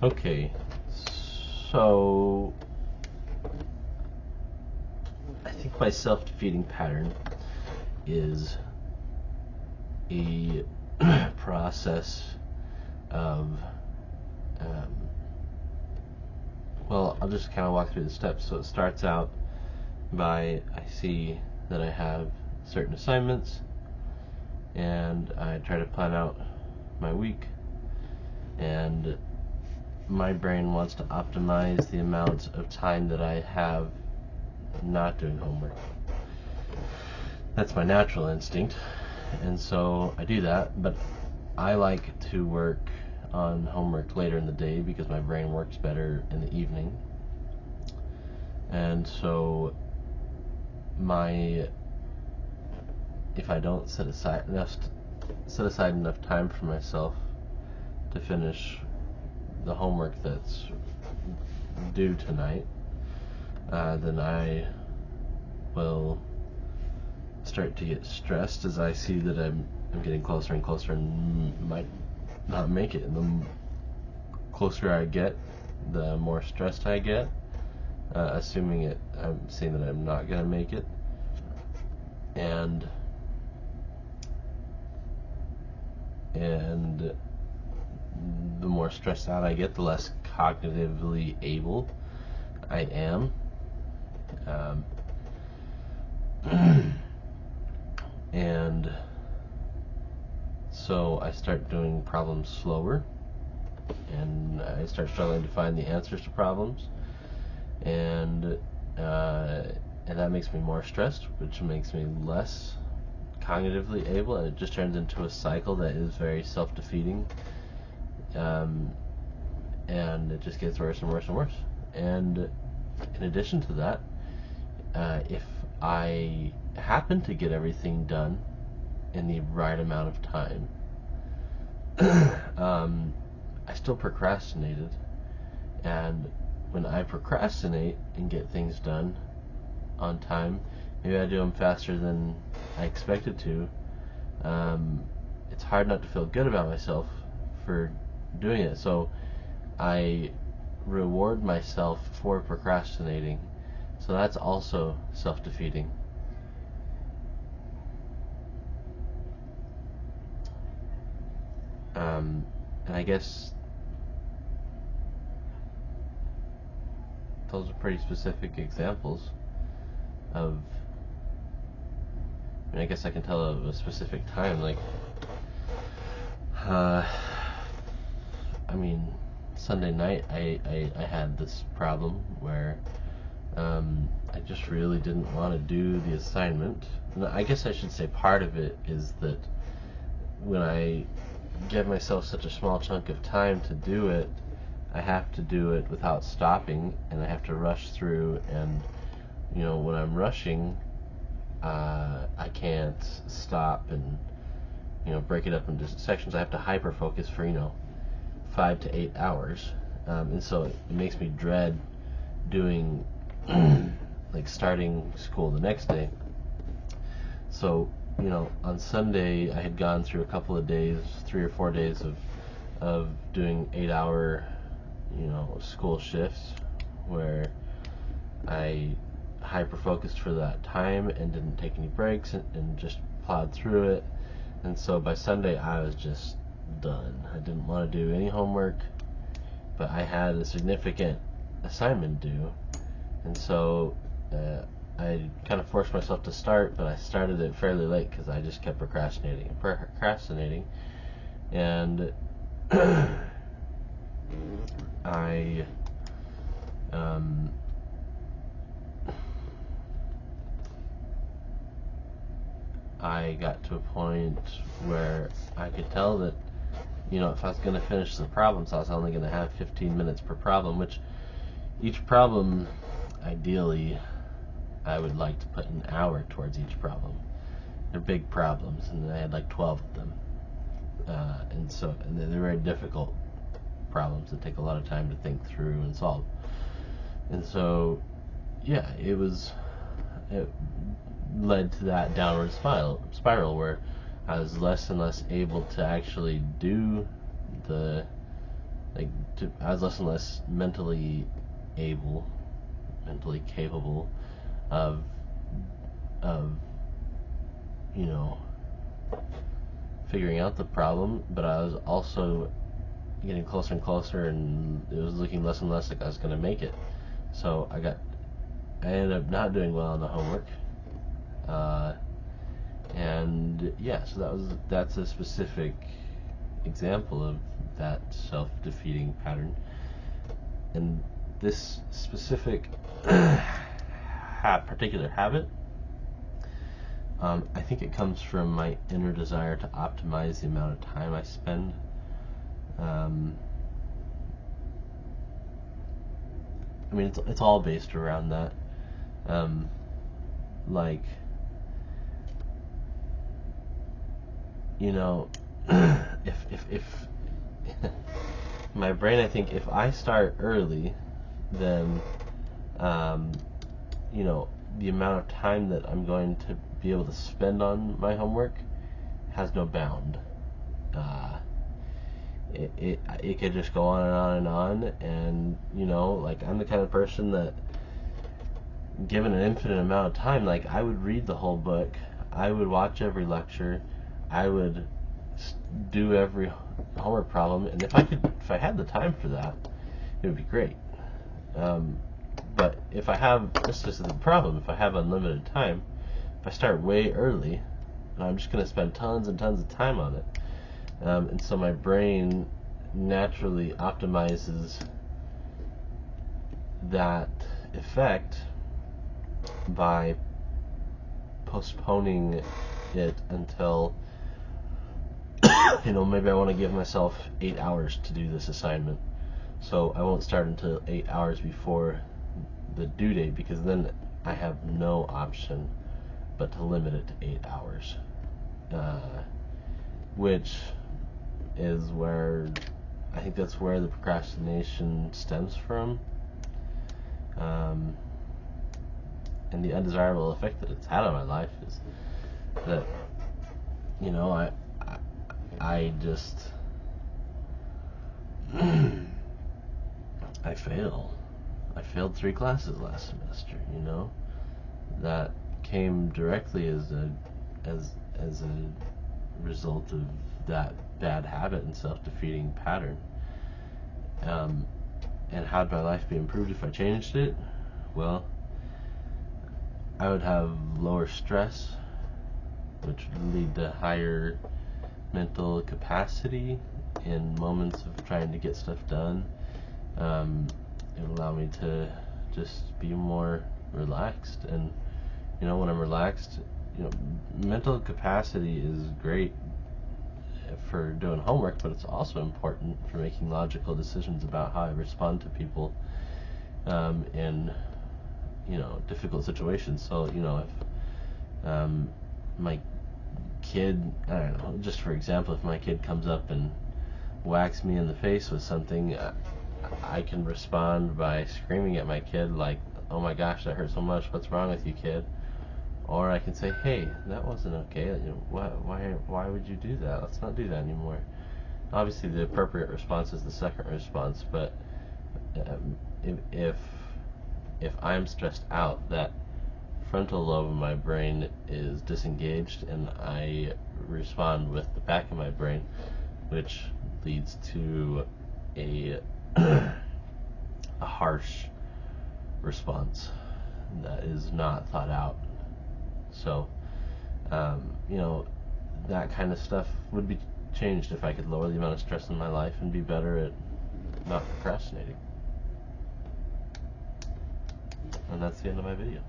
Okay, so I think my self-defeating pattern is a process of, um, well, I'll just kind of walk through the steps. So it starts out by I see that I have certain assignments, and I try to plan out my week, and my brain wants to optimize the amount of time that I have not doing homework. That's my natural instinct, and so I do that, but I like to work on homework later in the day because my brain works better in the evening. And so if I don't set aside enough time for myself to finish the homework that's due tonight, then I will start to get stressed as I see that I'm getting closer and closer and might not make it. And the closer I get, the more stressed I get, assuming I'm seeing that I'm not going to make it. And the more stressed out I get, the less cognitively able I am. And so I start doing problems slower, and I start struggling to find the answers to problems, and that makes me more stressed, which makes me less cognitively able, and it just turns into a cycle that is very self-defeating, and it just gets worse and worse and worse. And in addition to that, if I happen to get everything done in the right amount of time, I still procrastinated, and when I procrastinate and get things done on time, maybe I do them faster than I expected to, it's hard not to feel good about myself for doing it. So I reward myself for procrastinating. So that's also self-defeating. And I guess those are pretty specific examples of, I guess I can tell of a specific time, like, Sunday night I had this problem where I just really didn't want to do the assignment. And I guess I should say part of it is that when I give myself such a small chunk of time to do it, I have to do it without stopping, and I have to rush through, and when I'm rushing, I can't stop and break it up into sections. I have to hyper focus for 5 to 8 hours, and so it makes me dread doing like starting school the next day. So on Sunday I had gone through a couple of days, 3 or 4 days of doing 8-hour school shifts where I hyper focused for that time and didn't take any breaks and just plowed through it. And so by Sunday I was just done. I didn't want to do any homework, but I had a significant assignment due, and so I kind of forced myself to start, but I started it fairly late because I just kept procrastinating, and I got to a point where I could tell that if I was going to finish the problems, I was only going to have 15 minutes per problem, which each problem, ideally, I would like to put an hour towards each problem. They're big problems, and I had like 12 of them. And they're very difficult problems that take a lot of time to think through and solve. And so, yeah, it led to that downward spiral where I was less and less able to actually do the I was less and less mentally capable of you know, figuring out the problem, but I was also getting closer and closer, and it was looking less and less like I was going to make it. So I ended up not doing well on the homework, and yeah, so that's a specific example of that self-defeating pattern. And this specific particular habit, I think it comes from my inner desire to optimize the amount of time I spend. I mean, it's all based around that. Like, you know, if my brain, I think if I start early, then you know, the amount of time that I'm going to be able to spend on my homework has no bound. It could just go on and on and on, and you know, like, I'm the kind of person that, given an infinite amount of time, like, I would read the whole book, I would watch every lecture, I would do every homework problem, and if I had the time for that, it would be great. But this is the problem, if I have unlimited time, if I start way early, I'm just going to spend tons and tons of time on it. And so my brain naturally optimizes that effect by postponing it until, you know, maybe I want to give myself 8 hours to do this assignment. So I won't start until 8 hours before the due date, because then I have no option but to limit it to 8 hours. Which is where I think that's where the procrastination stems from, and the undesirable effect that it's had on my life is that, you know, I just I failed 3 classes last semester. You know, that came directly as a result of that bad habit and self-defeating pattern. And how'd my life be improved if I changed it? Well, I would have lower stress, which would lead to higher mental capacity in moments of trying to get stuff done. It would allow me to just be more relaxed, and you know, when I'm relaxed, you know, mental capacity is great for doing homework, but it's also important for making logical decisions about how I respond to people in, you know, difficult situations. So, you know, if my kid, I don't know, just for example, if my kid comes up and whacks me in the face with something, I can respond by screaming at my kid like, "Oh my gosh, that hurt so much, what's wrong with you, kid?" Or I can say, "Hey, that wasn't okay. You know, why would you do that? Let's not do that anymore." Obviously, the appropriate response is the second response, but if I'm stressed out, that frontal lobe of my brain is disengaged, and I respond with the back of my brain, which leads to a harsh response that is not thought out. So, you know, that kind of stuff would be changed if I could lower the amount of stress in my life and be better at not procrastinating. And that's the end of my video.